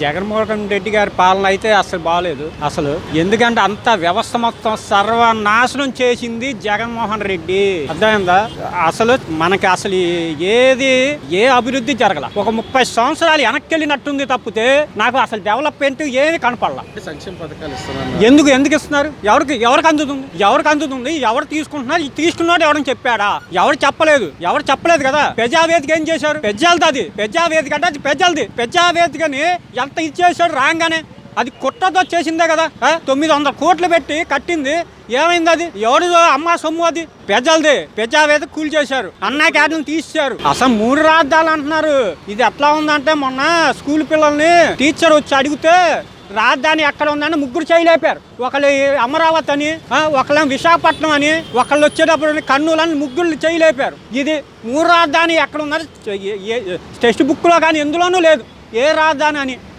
జగన్మోహన్ రెడ్డి గారి పాలన అయితే అసలు బాగలేదు. అసలు ఎందుకంటే అంత వ్యవస్థ మొత్తం సర్వనాశనం చేసింది జగన్మోహన్ రెడ్డి. అర్థమైందా? అసలు మనకి అసలు ఏ అభివృద్ధి జరగల. ఒక 30 సంవత్సరాలు వెనక్కి వెళ్ళినట్టుంది తప్పితే నాకు అసలు డెవలప్మెంట్ ఏమి కనపడాల. సంక్షేమ పథకాలు ఇస్తున్నారు. ఎందుకు ఇస్తున్నారు? ఎవరికి అందుతుంది? ఎవరు తీసుకుంటున్నారు? తీసుకున్నాడు ఎవరని చెప్పాడా? ఎవరు చెప్పలేదు కదా. ప్రజావేదిక ఏం చేశారు? ప్రజావేదిక అంటే అది ప్రజావేదికని ఎంత ఇచ్చేసాడు రాగానే. అది కుట్రతో చేసిందే కదా. 900 కోట్లు పెట్టి కట్టింది. ఏమైంది? అది ఎవరిదో అమ్మా సొమ్ము. అది ప్రజావేదిక కూల్ చేశారు. అన్నా క్యాటర్ని తీసేశారు. అసలు 3 రాజధానులు అంటున్నారు. ఇది ఎట్లా ఉందంటే మొన్న స్కూల్ పిల్లల్ని టీచర్ వచ్చి అడిగితే రాజధాని ఎక్కడ ఉందని 3 చేయలేపారు. ఒకళ్ళు అమరావతి అని, ఒకళ్ళ విశాఖపట్నం అని, ఒకళ్ళు వచ్చేటప్పుడు కర్నూలు అని 3 చేయలేపారు. ఇది 3 రాజధాని ఎక్కడ ఉందని టెక్స్ట్ బుక్లో కానీ ఎందులోనూ లేదు ఏ రాజధాని అని.